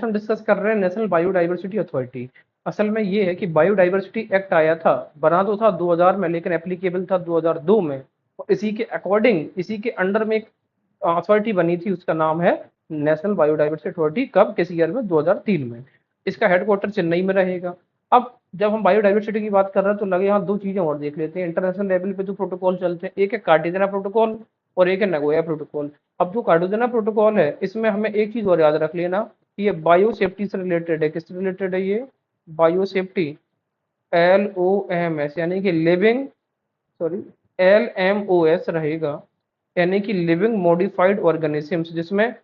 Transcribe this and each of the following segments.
हम डिस्कस कर रहे हैं नेशनल बायोडाइवर्सिटी अथॉरिटी। असल में ये है कि बायोडाइवर्सिटी एक्ट आया था, बना तो था 2000 में, लेकिन एप्लीकेबल था 2002 में। और इसी के अकॉर्डिंग, इसी के अंडर में एक अथॉरिटी बनी थी, उसका नाम है नेशनल बायोडाइवर्सिटी अथॉरिटी। कब, किस ईयर में? 2003 में। इसका हेडक्वार्टर चेन्नई में रहेगा। अब जब हम बायोडाइवर्सिटी की बात कर रहे हैं तो लगे यहाँ दो चीजें और देख लेते हैं। इंटरनेशनल लेवल पे जो प्रोटोकॉल चलते हैं, एक है कार्टेजेना प्रोटोकॉल और एक है नगोया प्रोटोकॉल। अब जो कार्टेजेना प्रोटोकॉल है, इसमें हमें एक चीज और याद रख लेना, ये बायो सेफ्टी से रिलेटेड है। किससे रिलेटेड है ये? बायो सेफ्टी, LOMS, यानी कि लिविंग, सॉरी, LMOS रहेगा, यानी कि लिविंग मॉडिफाइड ऑर्गेनिजम्स, जिसमें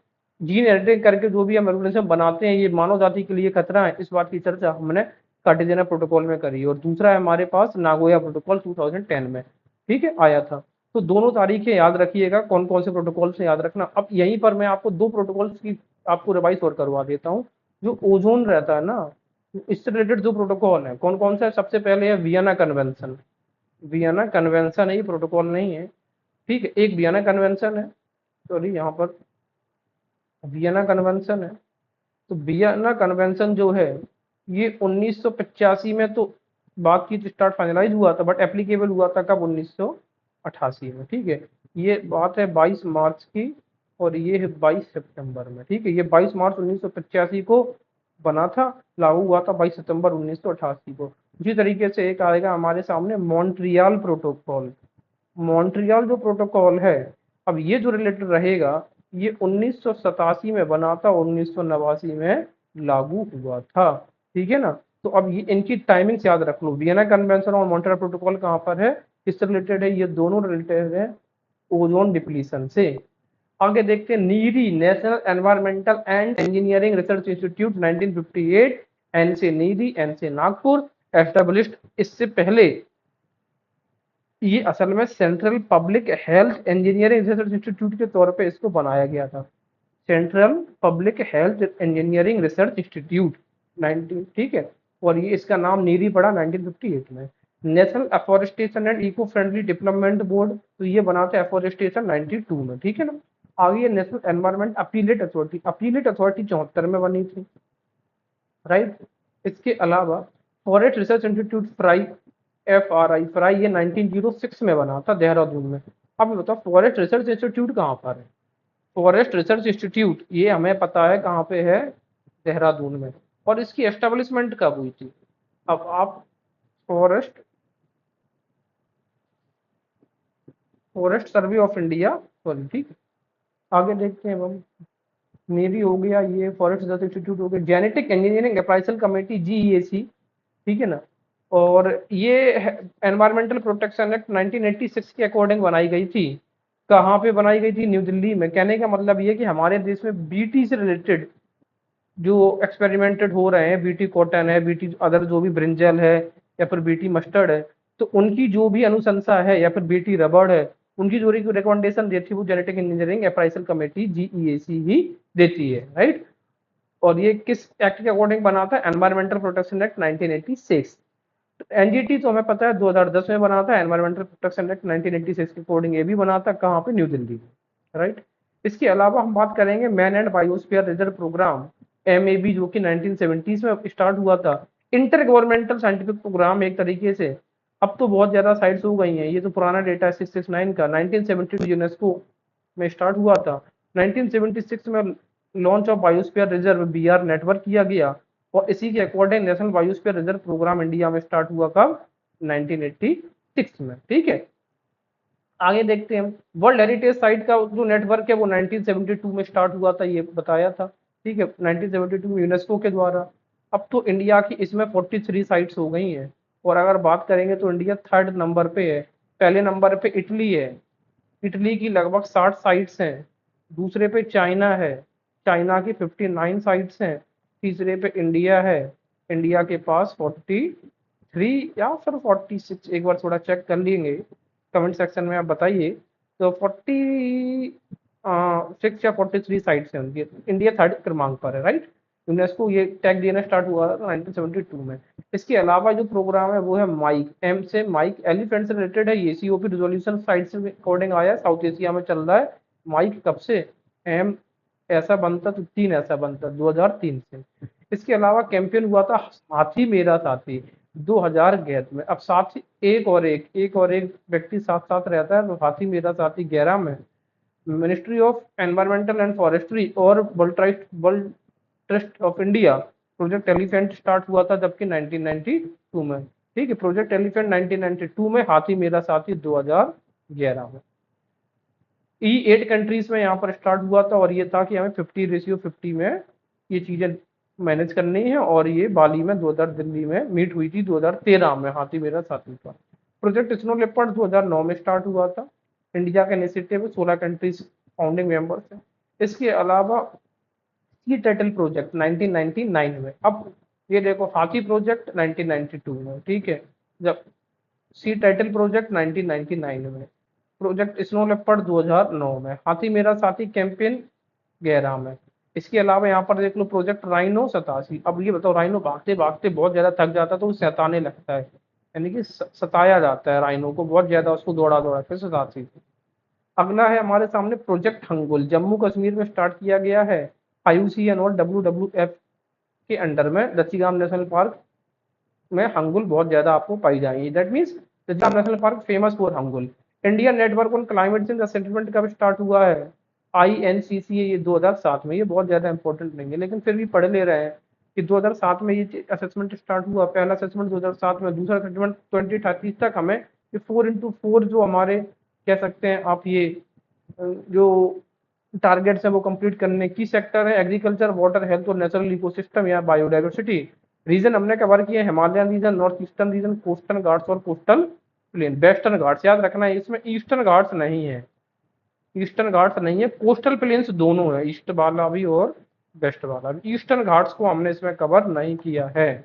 जीन एडिटिंग करके जो भी हम ऑर्गेनिज्म बनाते हैं, ये मानव जाति के लिए खतरा है। इस बात की चर्चा हमने कार्टेजेना प्रोटोकॉल में करी। और दूसरा है हमारे पास नागोया प्रोटोकॉल, 2010 में, ठीक है, आया था। तो दोनों तारीखें याद रखिएगा, कौन कौन से प्रोटोकॉल से याद रखना। अब यहीं पर मैं आपको दो प्रोटोकॉल्स की आपको रिवाइज और करवा देता हूँ। जो ओजोन रहता है ना, इससे रिलेटेड जो प्रोटोकॉल है, कौन कौन सा है? सबसे पहले है वियना कन्वेंशन। वियना कन्वेंशन है, ये प्रोटोकॉल नहीं है, ठीक है। एक वियना कन्वेंशन है, सॉरी, यहाँ पर वियना कन्वेंशन है। तो वियना कन्वेंशन जो है, ये 1985 में तो बातचीत स्टार्ट फाइनलाइज हुआ था, बट एप्लीकेबल हुआ था कब? 1988 में, ठीक है। ये बात है 22 मार्च की, और ये है 22 सितंबर में, ठीक है। ये 22 मार्च 1985 को बना था, लागू हुआ था 22 सितंबर 1988 को। उसी तरीके से एक आएगा हमारे सामने मॉन्ट्रियल प्रोटोकॉल। मॉन्ट्रियल जो प्रोटोकॉल है, अब ये जो रिलेटेड रहेगा, ये 1987 में बना था, 1989 में लागू हुआ था, ठीक है ना। तो अब ये इनकी टाइमिंग्स याद रख लो। वियना कन्वेंशन और मॉन्ट्रियल प्रोटोकॉल कहाँ पर है, किससे रिलेटेड है? ये दोनों रिलेटेड है ओजोन डिप्लीशन से। आगे देखते हैं NEERI, national environmental and engineering research institute, 1958, N से नीरी, एन से नागपुर, एस्टेब्लिश्ड। इससे पहले ये असल में central public health engineering research institute के तौर पे इसको बनाया गया था। Central public health engineering research institute 19, ठीक है। और ये इसका नाम नीरी पड़ा 1958 में। National Afforestation and Eco friendly Development Board, तो ये बना था एफोरेस्टेशन 92 में, ठीक है ना। आगे national environment appellate authority, appellate authority 74 में बनी थी, राइट। इसके अलावा forest research institute fry, FRI, fry, ये 1906 में बना था देहरादून में। अब बताओ फॉरेस्ट रिसर्च इंस्टीट्यूट कहाँ पर है? फॉरेस्ट रिसर्च इंस्टीट्यूट ये हमें पता है कहाँ पे है, देहरादून में। और इसकी एस्टेब्लिशमेंट कब हुई थी? अब आप forest forest survey of India, sorry, ठीक है। आगे देखते हैं हम, नेवी हो गया, ये फॉरेस्ट रिसर्च इंस्टीट्यूट हो गया, genetic engineering appraisal committee, GEAC, ठीक है ना। और ये एनवायरमेंटल प्रोटेक्शन एक्ट 1986 के अकॉर्डिंग बनाई गई थी। कहाँ पे बनाई गई थी? न्यू दिल्ली में। कहने का मतलब ये कि हमारे देश में बीटी से रिलेटेड जो एक्सपेरिमेंटेड हो रहे हैं, बीटी कॉटन है, बीटी अदर जो भी ब्रिंजल है, या फिर बीटी मस्टर्ड है, तो उनकी जो भी अनुशंसा है, या फिर बीटी रबड़ है, उनकी जो रिकमेंडेशन देती है वो genetic engineering appraisal committee, GEAC ही देती है, राइट। और ये किस एक्ट के अकॉर्डिंग बना था? Environmental protection act 1986। एनजीटी तो हमें पता है 2010 में बना था, एनवायरमेंटल प्रोटेक्शन एक्ट 1986 के अकॉर्डिंग ये भी बना था, कहाँ पे? न्यू दिल्ली में, राइट। इसके अलावा हम बात करेंगे Man and Biosphere reserve Programme, MAB, जो कि 1970s में स्टार्ट हुआ था। इंटर गवर्नमेंटल साइंटिफिक प्रोग्राम एक तरीके से। अब तो बहुत ज्यादा साइट्स हो गई हैं, ये तो पुराना डेटा है 669 का। 1972 यूनेस्को में स्टार्ट हुआ था। 1976 में launch of biosphere reserve, BR network किया गया। और इसी के according national biosphere reserve programme India में स्टार्ट हुआ कब? 1986 में, ठीक है। आगे देखते हैं, वर्ल्ड हेरिटेज साइट का जो नेटवर्क है वो 1972 में स्टार्ट हुआ था, ये बताया था, ठीक है, 1972 में यूनेस्को के द्वारा। अब तो इंडिया की इसमें 43 साइट्स हो गई हैं। और अगर बात करेंगे तो इंडिया थर्ड नंबर पे है। पहले नंबर पे इटली है, इटली की लगभग 60 साइट्स हैं। दूसरे पे चाइना है, चाइना की 59 साइट्स हैं। तीसरे पे इंडिया है, इंडिया के पास 43 या फिर 46, एक बार थोड़ा चेक कर लेंगे, कमेंट सेक्शन में आप बताइए। तो 46 या 43 साइट्स हैं उनकी। इंडिया थर्ड क्रमांक पर है, राइट। यूनेस्को ये टैग देना स्टार्ट हुआ था 1972 में। इसके अलावा जो प्रोग्राम है वो है माइक, M से माइक, एलिफेंट से रिलेटेड है ये। COP रिजोल्यूशन साइट से अकॉर्डिंग आया है, साउथ एशिया में चल रहा है। माइक कब से? ऐसा बनता तो 3 ऐसा बनता 2003 से। इसके अलावा कैंपेन हुआ था साथी मेरा साथी 2011 में। अब साथी एक और एक व्यक्ति साथ साथ रहता है, तो साथी मेरा साथी 11 में। Ministry of environmental and forestry और world trust of India project elephant start हुआ था जबकि 1992 में। ठीक है, प्रोजेक्ट एलिफेंट 1992 में, हाथी मेरा साथी 2011 में। E8 कंट्रीज में यहाँ पर स्टार्ट हुआ था और ये था कि हमें 50:50 में ये चीजें मैनेज करनी है, और ये बाली में 2000 दिल्ली में मीट हुई थी 2013 में, हाथी मेरा साथी का। प्रोजेक्ट स्नो लेपर्ड 2009 में स्टार्ट हुआ था। इंडिया का इनिशिएटिव 16 कंट्रीज फाउंडिंग मेंबर्स हैं। इसके अलावा सी टाइटल प्रोजेक्ट 1999 में। अब ये देखो, हाथी प्रोजेक्ट 1992 में, ठीक है, जब सी टाइटल प्रोजेक्ट 1999 में, प्रोजेक्ट स्नो लेपर्ड 2009 में, हाथी मेरा साथी कैंपेन 11 में। इसके अलावा यहाँ पर देख लो प्रोजेक्ट राइनो 87। अब ये बताओ, राइनो भागते भागते बहुत ज्यादा थक जाता है तो वो सताने लगता है, यानी कि सताया जाता है राइनो को, बहुत ज्यादा उसको दौड़ा दौड़ा के सताती। अगला है हमारे सामने प्रोजेक्ट हंगुल, जम्मू कश्मीर में स्टार्ट किया गया है IUCN और WWF के अंडर में। दसीगाम नेशनल पार्क में हंगुल बहुत ज्यादा आपको पाई जाएंगी। That means Dachigam national park famous for hangul. India network on climate change assessment कब स्टार्ट हुआ है? INCCA, ये 2007 में। ये बहुत ज्यादा इंपॉर्टेंट नहीं है लेकिन फिर भी पढ़ ले रहे हैं कि 2007 में ये असेसमेंट स्टार्ट हुआ। पहला असेसमेंट 2007 में, दूसरा असेसमेंट 2030 तक हमें ये 4x4 जो हमारे कह सकते हैं आप, ये जो टारगेट्स हैं वो कंप्लीट करने की सेक्टर है एग्रीकल्चर, वाटर, हेल्थ और नेचुरल इकोसिस्टम या बायोडाइवर्सिटी। रीजन हमने कवर किए Himalayan region, north eastern region, coastal ghats और कोस्टल प्लेन। वेस्टर्न घाट्स याद रखना है, इसमें ईस्टर्न घाट्स नहीं है, ईस्टर्न घाट्स नहीं है, कोस्टल प्लेन्स दोनों है, ईस्ट वाला भी और वेस्ट वाला भी। ईस्टर्न घाट्स को हमने इसमें कवर नहीं किया है।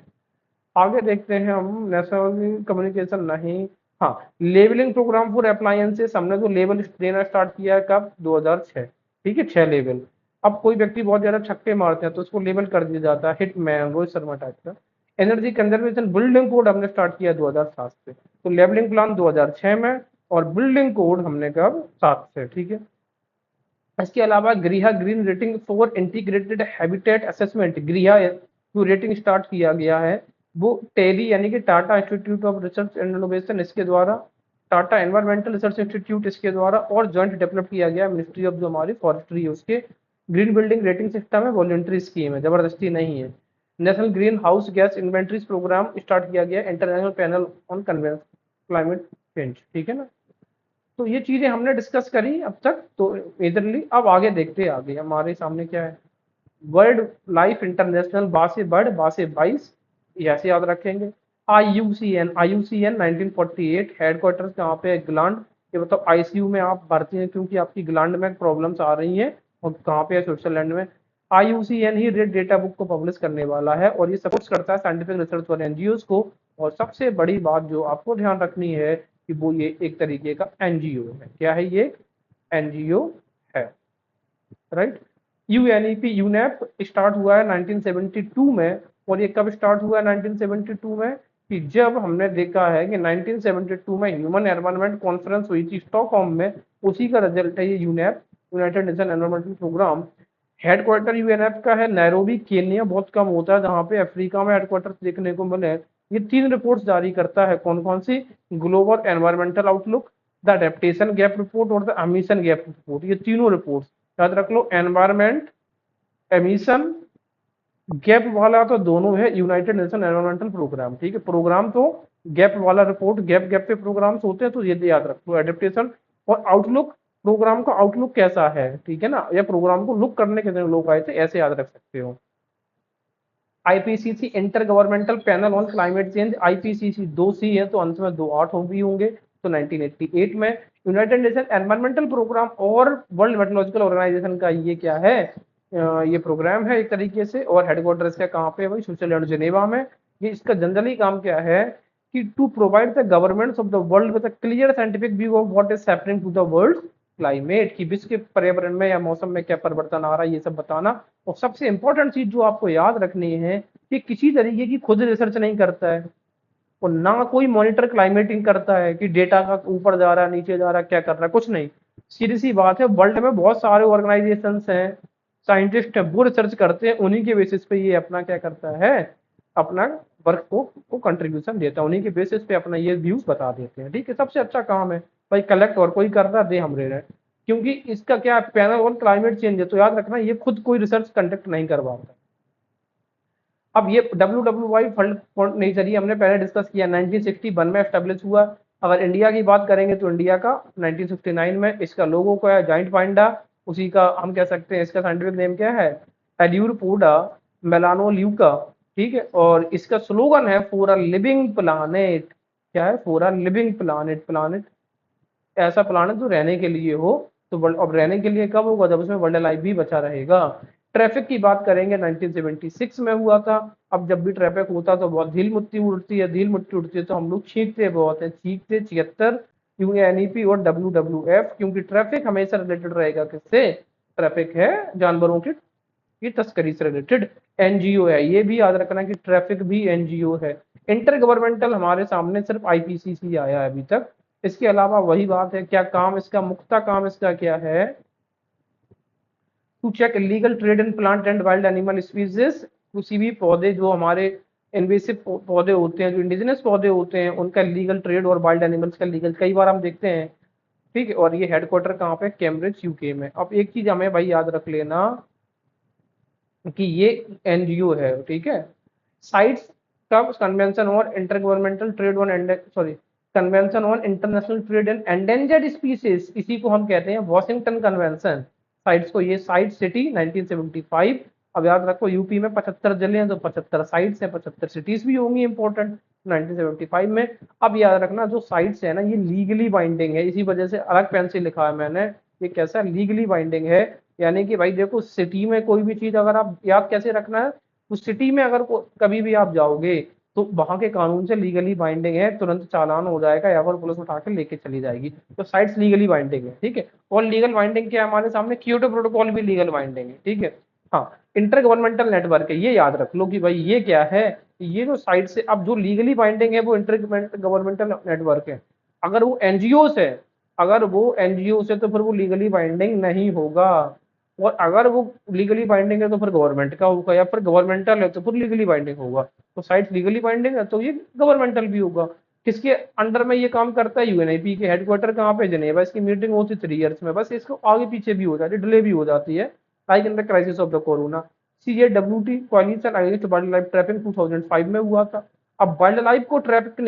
आगे देखते हैं हम, नेशनल कम्युनिकेशन नहीं, हाँ, लेवलिंग प्रोग्राम फॉर अप्लायंसेस हमने जो लेवल देना स्टार्ट किया है कब? 2006। ठीक है, 6 लेवल। अब कोई व्यक्ति बहुत ज्यादा छक्के मारते हैं तो उसको लेवल कर दिया जाता है, हिटमैन, रोहित शर्मा टाइप का। एनर्जी कंजर्वेशन बिल्डिंग कोड हमने स्टार्ट किया 2007 से, तो लेवलिंग प्लान 2006 में और बिल्डिंग कोड हमने कब? 7 से। ठीक है, इसके अलावा गृह green rating for integrated habitat assessment, गृह जो रेटिंग स्टार्ट किया गया है वो टेली यानी कि Tata institute of research and innovation इसके द्वारा, टाटा एनवायरमेंटल रिसर्च इंस्टीट्यूट इसके द्वारा, और ज्वाइंट डेवलप किया गया मिनिस्ट्री ऑफ जो हमारी फॉरेस्ट्री है उसके। ग्रीन बिल्डिंग रेटिंग सिस्टम है, वॉलंटरी स्कीम है, जबरदस्ती नहीं है। National greenhouse gas inventories programme start किया गया, International Panel on climate Change. ठीक है ना, तो ये चीजें हमने डिस्कस करी अब तक तो मेजरली। अब आगे देखते हैं, आगे हमारे सामने क्या है। वर्ल्ड लाइफ इंटरनेशनल, बासे बर्ड बासे 22, ऐसे याद रखेंगे। IUCN 1948, हेडक्वार्टर्स कहाँ पे है? ग्लैंड। ये बताओ ICU में आप भर्ती हैं क्योंकि आपकी ग्लैंड में प्रॉब्लम्स आ रही हैं, और कहाँ पे है? स्विट्जरलैंड में। IUCN ही रेड डेटा बुक को पब्लिश करने वाला है और ये सपोर्ट करता है साइंटिफिक रिसर्च फॉर NGOs को। और सबसे बड़ी बात जो आपको ध्यान रखनी है कि वो ये एक तरीके का NGO है। क्या है ये? NGO है, राइट। यूनेप स्टार्ट हुआ है 1972 में, और ये कब स्टार्ट हुआ है 1972 में? कि जब हमने देखा है कि 1972 में ह्यूमन एनवायरनमेंट कॉन्फ्रेंस हुई थी स्टॉकहोम में, उसी का रिजल्ट है ये UNEP, United Nation Environmental Programme. Headquarter UNF का है नैरोबी, केन्या। बहुत कम होता है जहाँ पे अफ्रीका में हेडक्वार्टर देखने को मिले। ये 3 रिपोर्ट्स जारी करता है, कौन कौन सी? Global environmental outlook, the adaptation gap report और द एमिशन गैप रिपोर्ट। ये तीनों रिपोर्ट्स याद रख लो। एनवायरमेंट, एमिशन, गैप वाला तो दोनों है यूनाइटेड नेशन एनवायरमेंटल प्रोग्राम। ठीक है, प्रोग्राम तो गैप वाला रिपोर्ट, गैप गैप पे प्रोग्राम्स होते हैं, तो ये याद रख लो। एडेप्टेशन और आउटलुक, प्रोग्राम का आउटलुक कैसा है, ठीक है ना, या प्रोग्राम को लुक करने के लोग आए थे, ऐसे याद रख सकते हो। IPCC inter governmental panel on climate change, IPCC 2C है तो अंत में 2 8 भी होंगे, तो 1988 में। यूनाइटेड नेशन एनवायरमेंटल प्रोग्राम और वर्ल्ड मेट्रोलॉजिकल ऑर्गेनाइजेशन का ये क्या है? ये प्रोग्राम है एक तरीके से, और हेडक्वार्टर इसका कहाँ पे है भाई? स्विट्जरलैंड जेनेवा में। ये इसका जनरली काम क्या है कि to provide the governments of the world with a clear scientific view of what is happening to the world climate, की विश्व के पर्यावरण में या मौसम में क्या परिवर्तन आ रहा है, ये सब बताना। और सबसे इंपॉर्टेंट चीज जो आपको याद रखनी है कि किसी तरीके की खुद रिसर्च नहीं करता है, और ना कोई मॉनिटर क्लाइमेटिंग करता है कि डेटा का ऊपर जा रहा है नीचे जा रहा है क्या कर रहा है, कुछ नहीं। सीधी सी बात है, वर्ल्ड में बहुत सारे ऑर्गेनाइजेशंस हैं, साइंटिस्ट है वो रिसर्च करते हैं, उन्हीं के बेसिस पे ये अपना क्या करता है, अपना वर्क को कंट्रीब्यूशन देता है, उन्हीं के बेसिस पे अपना ये व्यूज बता देते हैं। ठीक है, सबसे अच्छा काम है भाई, कलेक्ट और कोई कर रहा दे हम ले रहे हैं, क्योंकि इसका क्या पैनल ऑन क्लाइमेट चेंज है, तो याद रखना ये खुद कोई रिसर्च कंडक्ट नहीं करवाता। अब ये WWI फंड नहीं, चलिए हमने पहले डिस्कस किया 1961 में एस्टेब्लिश हुआ। अगर इंडिया की बात करेंगे तो इंडिया का 1969 में, इसका लोगो क्या है, जॉइंट पांडा, उसी का हम कह सकते हैं, इसका साइंटिफिक नेम क्या है, एल्यूरपोडा मेलानोल्यूका। ठीक है, और इसका स्लोगन है फॉर अ लिविंग प्लानेट। क्या है, for a living planet, planet ऐसा प्लानट जो रहने के लिए हो। तो वर्ल्ड, अब रहने के लिए कब होगा, जब उसमें वर्ल्ड लाइफ भी बचा रहेगा। ट्रैफिक की बात करेंगे 1976 में हुआ था। अब जब भी ट्रैफिक होता तो बहुत धील मिट्टी उड़ती है, धील मिट्टी उड़ती है तो हम लोग छींकते बहुत है, छींकते 76, क्योंकि NEP और WWF, क्योंकि ट्रैफिक हमेशा रिलेटेड रहेगा किससे, ट्रैफिक है जानवरों की तस्करी से रिलेटेड। NGO है, ये भी याद रखना कि ट्रैफिक भी NGO है। इंटर गवर्नमेंटल हमारे सामने सिर्फ IPCC आया है अभी तक। इसके अलावा वही बात है, क्या काम इसका, मुख्य काम इसका क्या है, to check illegal trade in plant and wild animal species. किसी भी पौधे जो हमारे इन्वेसिव पौधे होते हैं, जो इंडिजिनस पौधे होते हैं, उनका लीगल ट्रेड, और वाइल्ड एनिमल्स का लीगल, कई बार हम देखते हैं। ठीक है, और ये हेडक्वार्टर कहाँ पे, कैम्ब्रिज UK में। अब एक चीज हमें भाई याद रख लेना कि ये NGO है। ठीक है, साइट्स का कन्वेंशन और inter governmental trade on, sorry, convention on international trade in endangered species, इसी को हम कहते हैं वॉशिंगटन कन्वेंशन। साइट्स को, ये साइट सिटी 1975। अब याद रखो यूपी में 75 जिले हैं तो 75 साइट्स हैं, 75 सिटीज भी होंगी इंपॉर्टेंट 1975 में। अब याद रखना जो साइट्स है ना, ये लीगली बाइंडिंग है, इसी वजह से अलग पेन से लिखा है मैंने, ये कैसा लीगली बाइंडिंग है। यानी कि भाई देखो, सिटी में कोई भी चीज अगर आप याद कैसे रखना है, उस सिटी में अगर कभी भी आप जाओगे तो वहां के कानून से लीगली बाइंडिंग है, तुरंत चालान हो जाएगा या फिर पुलिस उठा के लेके चली जाएगी। तो साइट्स लीगली बाइंडिंग है। ठीक है, और लीगल बाइंडिंग क्या है हमारे सामने, क्योटो प्रोटोकॉल भी लीगल बाइंडिंग है। ठीक है, हाँ, इंटर गवर्नमेंटल नेटवर्क है, ये याद रख लो कि भाई ये क्या है, ये जो साइट से, अब जो लीगली बाइंडिंग है वो इंटर गवर्नमेंटल नेटवर्क है। अगर वो NGO है, अगर वो NGO है तो फिर वो लीगली बाइंडिंग नहीं होगा। और अगर वो लीगली बाइंडिंग है तो फिर गवर्नमेंट का होगा, या फिर गवर्नमेंटल है तो फिर लीगली बाइंडिंग होगा। तो साइट लीगली बाइंडिंग है तो ये गवर्नमेंटल भी होगा। किसके अंडर में ये काम करता है, UNEP के हेडक्वार्टर कहाँ पे, जेनेवा। इसकी मीटिंग होती 3 ईयर्स में, बस इसको आगे पीछे भी हो जाती है, डिले भी हो जाती है, like in the crisis of the corona. CAWT coalition against wildlife trafficking 2005 में हुआ था। अब वाइल्ड लाइफ को ट्रैफिकिंग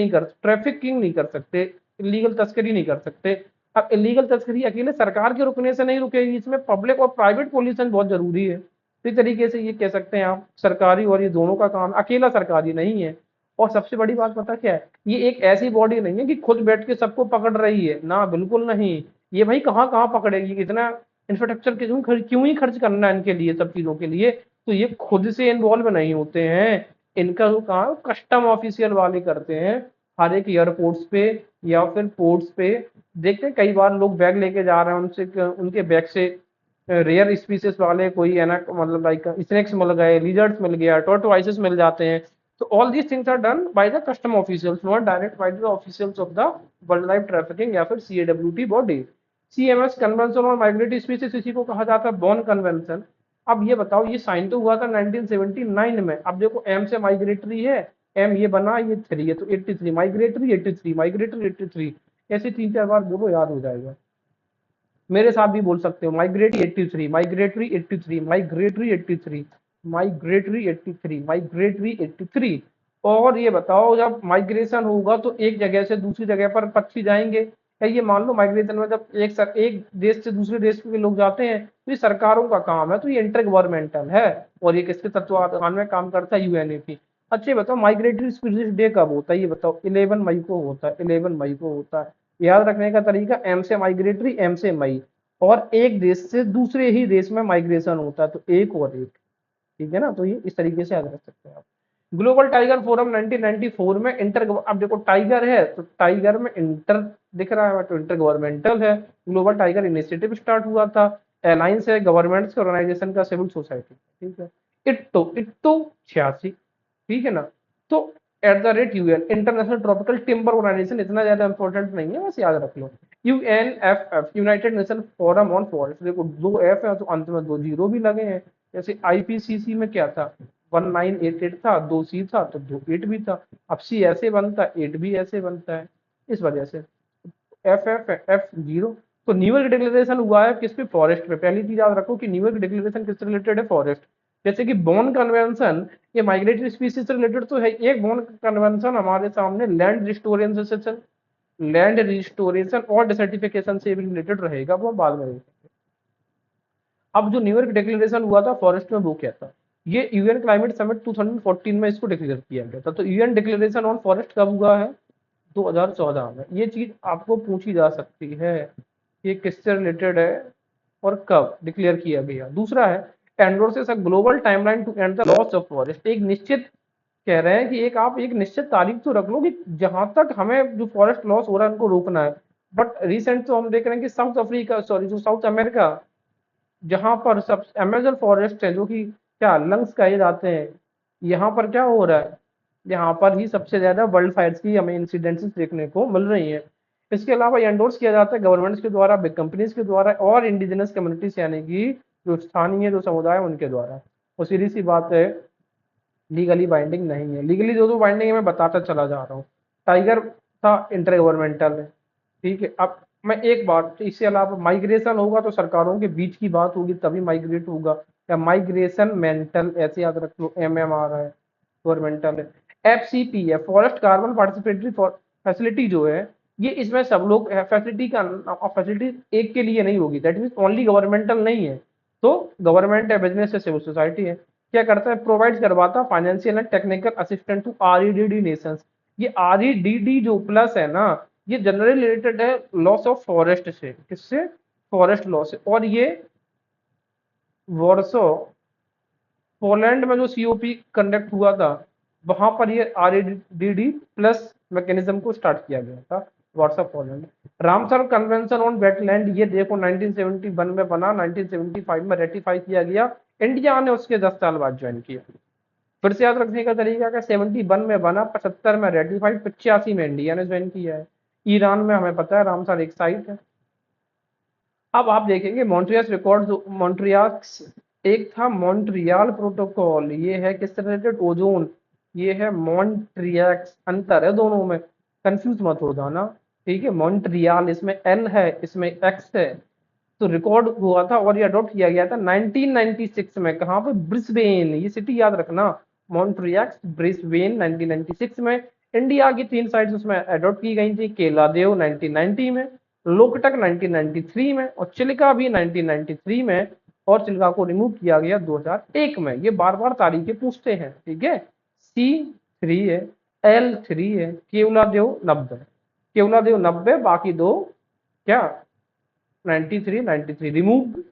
नहीं कर सकते, इलीगल तस्करी नहीं कर सकते। अब इलीगल तस्करी अकेले सरकार के रुकने से नहीं रुकेगी, इसमें पब्लिक और प्राइवेट पॉल्यूशन बहुत जरूरी है। तो इस तरीके से ये कह सकते हैं आप, सरकारी और ये दोनों का काम, अकेला सरकारी नहीं है। और सबसे बड़ी बात पता क्या है, ये एक ऐसी बॉडी नहीं है कि खुद बैठ के सबको पकड़ रही है ना, बिल्कुल नहीं। ये भाई कहाँ कहाँ पकड़ेगी, इतना इंफ्रास्ट्रक्चर क्यों ही खर्च करना है इनके लिए, सब चीजों के लिए। तो ये खुद से इन्वॉल्व नहीं होते हैं, इनका जो काम कस्टम ऑफिशियल वाले करते हैं, हर एक एयरपोर्ट्स पे या फिर पोर्ट्स पे। देखते हैं कई बार लोग बैग लेके जा रहे हैं, उनसे उनके बैग से रेयर स्पीसीज वाले कोई है ना, मतलब लाइक स्नेक्स मिल गए, लिजर्ड्स मिल गया, टॉर्टोइसेस मिल जाते हैं। तो all these things are done by the custom officials, not direct by the officials of the world life trafficking या फिर CAWT body. CMS convention on migratory species, इसी को कहा जाता है बॉन कन्वेंशन। अब ये बताओ, ये साइन तो हुआ था 1979 में। अब देखो M से माइग्रेटरी है, M ये बना, ये 3 है तो 83, माइग्रेटरी 83, माइग्रेटरी 83, ऐसे 3-4 बार बोलो याद हो जाएगा। मेरे साथ भी बोल सकते हो, migratory 83, migratory 83, migratory 83, migratory 83, migratory 83। और ये बताओ, जब माइग्रेशन होगा तो एक जगह से दूसरी जगह पर पक्षी जाएंगे। या ये मान लो माइग्रेशन में जब एक देश से दूसरे देश के लोग जाते हैं तो ये सरकारों का काम है, तो ये इंटर गवर्नमेंटल है। और ये किसके तत्वाधान में काम करता है, UNEP। अच्छा ये बताओ, माइग्रेटरी स्पीसीज डे कब होता है, ये बताओ। 11 मई को होता है, 11 मई को होता है। याद रखने का तरीका, M से माइग्रेटरी, M से मई, और एक देश से दूसरे ही देश में माइग्रेशन होता है, तो एक और एक। ठीक है ना, तो ये इस तरीके से याद रख सकते हैं आप। ग्लोबल टाइगर फोरम 1994 में इंटर, अब देखो टाइगर है तो टाइगर में इंटर दिख रहा है तो इंटर गवर्नमेंटल है। ग्लोबल टाइगर इनिशिएटिव स्टार्ट हुआ था, अलायंस है गवर्नमेंट्स ऑर्गेनाइजेशन का, सिविल सोसाइटी। ठीक है, इट्टो इट्टो 86। ठीक है ना, तो UN, International Tropical Timber Organization, इतना ज्यादा इंपॉर्टेंट नहीं है, बस याद रख लो। UNFF, United Nation Forum on Forest, देखो दो एफ है तो अंत में दो जीरो भी लगे हैं। जैसे IPCC में क्या था, 1988 था, दो सी था तो दो एट भी था। अब सी ऐसे बनता है, एट भी ऐसे बनता है, इस वजह से एफ जीरो। तो न्यूयॉर्क डिक्लेरेशन हुआ है किस पे, फॉरेस्ट पे। पहली चीज याद रखो कि न्यूयॉर्क डिक्लेरेशन किससे रिलेटेड है, फॉरेस्ट। जैसे कि बॉन कन्वेंशन, ये माइग्रेटरी स्पीसीज से रिलेटेड तो है। एक बॉन कन्वेंशन हमारे सामने लैंड रिस्टोरेशन और डिसर्टिफिकेशन से भी रिलेटेड रहेगा, वो बाद में। अब जो न्यूयॉर्क डिक्लेरेशन हुआ था फॉरेस्ट में, वो क्या था, ये UN क्लाइमेट समिट 2014 में इसको डिक्लेयर किया गया था। तो UN डिक्लेरेशन ऑन फॉरेस्ट कब हुआ है, 2014 में। ये चीज आपको पूछी जा सकती है, ये किससे रिलेटेड है और कब डिक्लेयर किया गया। दूसरा है endorses a global timeline to end the loss of forest. एक निश्चित, कह रहे हैं कि आप एक निश्चित तारीख तो रख लो कि जहां तक हमें जो फॉरेस्ट लॉस हो रहा है उनको रोकना है। बट रिसेंट तो हम देख रहे हैं कि साउथ अफ्रीका, सॉरी जो साउथ अमेरिका, जहां पर सब अमेजन फॉरेस्ट है जो कि क्या लंग्स कहे जाते हैं, यहाँ पर क्या हो रहा है, यहाँ पर ही सबसे ज्यादा वर्ल्ड फायर्स की हमें इंसिडेंसेस देखने को मिल रही है। इसके अलावा एंडोर्स किया जाता है गवर्नमेंट्स के द्वारा, बिग कंपनीज के द्वारा और इंडिजिनस कम्युनिटीज यानी कि जो स्थानीय जो समुदाय है उनके द्वारा। और सीधी सी बात है, लीगली बाइंडिंग नहीं है। लीगली जो बाइंडिंग है मैं बताता चला जा रहा हूँ। टाइगर था इंटर गवर्नमेंटल है, ठीक है। अब मैं एक बात, इससे अलावा माइग्रेशन होगा तो सरकारों के बीच की बात होगी तभी माइग्रेट होगा, या माइग्रेशन मेंटल, ऐसे याद रख लो, MMR है, गवर्नमेंटल है। FCP है, फॉरेस्ट कार्बन पार्टिसिपेटरी फैसिलिटी जो है, ये इसमें सब लोग फैसिलिटी का, फैसिलिटी एक के लिए नहीं होगी, दैट मीन ओनली गवर्नमेंटल नहीं है। तो गवर्नमेंट है, बिजनेस है, सिविल सोसाइटी है। क्या करता है, प्रोवाइड करवाता financial and technical assistant to REDD nations. ये REDD जो प्लस है ना, ये जनरली रिलेटेड है लॉस ऑफ फॉरेस्ट से, किससे, फॉरेस्ट लॉस से। और ये वॉर्सो पोलैंड में जो COP कंडक्ट हुआ था, वहां पर ये REDD प्लस मैकेनिज्म को स्टार्ट किया गया था, Warsaw Poland. Ramsar convention on wetland, ये देखो 1971 में बना, 1975 में रेटिफाई किया गया, इंडिया ने उसके 10 साल बाद ज्वाइन किया। फिर से याद रखने का तरीका क्या, 71 में बना, 75 में रेटिफाइड, 85 में इंडिया ने ज्वाइन किया है। ईरान में हमें पता है रामसर एक साइट है। अब आप देखेंगे मॉन्ट्रियल रिकॉर्ड, जो मॉन्ट्रियल, एक था मॉन्ट्रियल प्रोटोकॉल, ये है किससे रिलेटेड, ओजोन। ये है मॉन्ट्रियक्स, अंतर है दोनों में, कंफ्यूज मत हो जाना, ठीक है। मॉन्ट्रियल इसमें L है, इसमें X है। तो रिकॉर्ड हुआ था और ये अडॉप्ट किया गया था 1996 में, कहाँ पे, ब्रिस्बेन, ये सिटी याद रखना, मॉन्ट्रियक्स ब्रिस्बेन 1996 में। इंडिया की 3 साइट्स उसमें अडॉप्ट की गई थी, केलादेव 1990 में, लोकटक 1993 में और चिल्का भी 1993 में। और चिल्का को रिमूव किया गया 2001 में। ये बार बार तारीखें पूछते हैं, ठीक है। C3 है, L3 है, केवलादेव 90, केवलादेव 90, बाकी दो क्या 93 रिमूव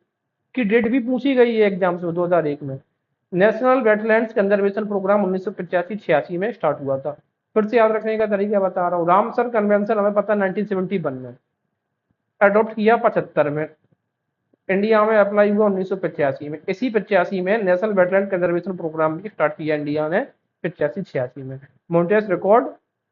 की डेट भी पूछी गई है एग्जाम्स में 2001 में। नेशनल वेटलैंड्स कंजर्वेशन प्रोग्राम 1985-86 में स्टार्ट हुआ था। फिर से याद रखने का तरीका बता रहा हूँ, रामसर कन्वेंशन हमें पता है 1971 में, अडॉप्ट किया 75 में, इंडिया में अप्लाई हुआ 1985 में। इसी 85 में नेशनल वेटलैंड कंजर्वेशन प्रोग्राम भी स्टार्ट किया इंडिया ने, 85-86 में। मॉन्ट्रियल रिकॉर्ड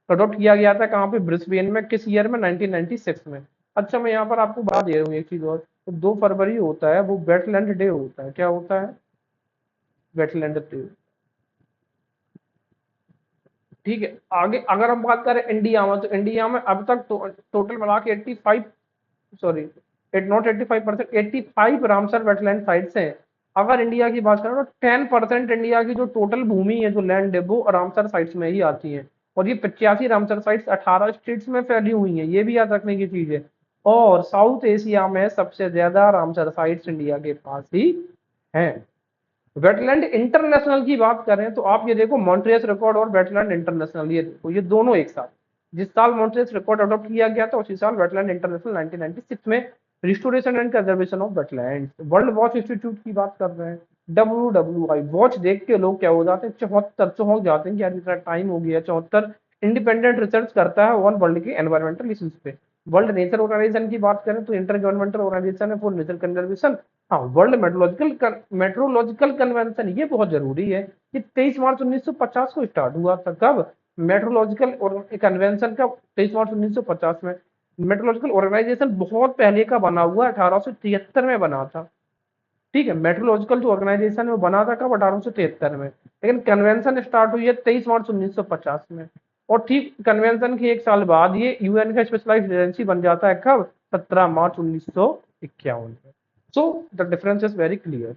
अडॉप्ट किया गया था कहाँ पे, ब्रिस्बेन में, किस ईयर में, 1996 में। अच्छा मैं यहाँ पर आपको बता दे रहा हूँ एक चीज और, तो 2 फरवरी होता है वो वेटलैंड डे होता है। क्या होता है, वेटलैंड डे, ठीक है। आगे अगर हम बात करें इंडिया में, तो इंडिया में अब तक टोटल मिला के 85, sorry not 85%, 85 Ramsar wetland sites हैं। अगर इंडिया की बात करें तो 10% इंडिया की जो टोटल भूमि है, जो लैंड है, वो रामसर साइट्स में ही आती है। और ये 85 रामसर साइट्स 18 स्टेट्स में फैली हुई हैं, ये भी याद रखने की चीज है। और साउथ एशिया में सबसे ज्यादा रामसर साइट्स इंडिया के पास ही हैं। वेटलैंड इंटरनेशनल की बात करें तो आप ये देखो, मॉन्ट्रियल रिकॉर्ड और वेटलैंड इंटरनेशनल, ये देखो ये दोनों एक साथ। जिस साल मॉन्ट्रियल रिकॉर्ड अडॉप्ट किया गया था उसी साल वेटलैंड इंटरनेशनल 1996 में restoration and conservation of wetland. World watch institute की बात कर रहे हैं, WWI वॉच देख के लोग क्या हो जाते हैं, 74 चौंक जाते हैं कि यार इतना टाइम हो गया। 74 इंडिपेंडेंट रिसर्च करता है ऑन वर्ल्ड के एनवायरमेंटल इश्यूज पे। वर्ल्ड नेचर ऑर्गेनाइजेशन की बात करें तो इंटर गवर्नमेंटल ऑर्गेनाइजेशन है फॉर नेचर कंजर्वेशन। हाँ, वर्ल्ड मेट्रोलॉजिकल कन्वेंशन, ये बहुत जरूरी है। ये 23 मार्च 1950 को स्टार्ट हुआ था, कब, मेट्रोलॉजिकल और कन्वेंशन का 23 मार्च 1950 में। मेट्रोलॉजिकल ऑर्गेनाइजेशन बहुत पहले का बना हुआ है, 1873 में बना था। ठीक है, मेट्रोलॉजिकल जो ऑर्गेनाइजेशन है वो बना था कब, 1873 में, लेकिन कन्वेंशन स्टार्ट हुई है 23 मार्च 1950 में। और ठीक कन्वेंशन के एक साल बाद ये यूएन का स्पेशलाइज्ड एजेंसी बन जाता है, कब, 17 मार्च 1951 में। So the difference is very clear.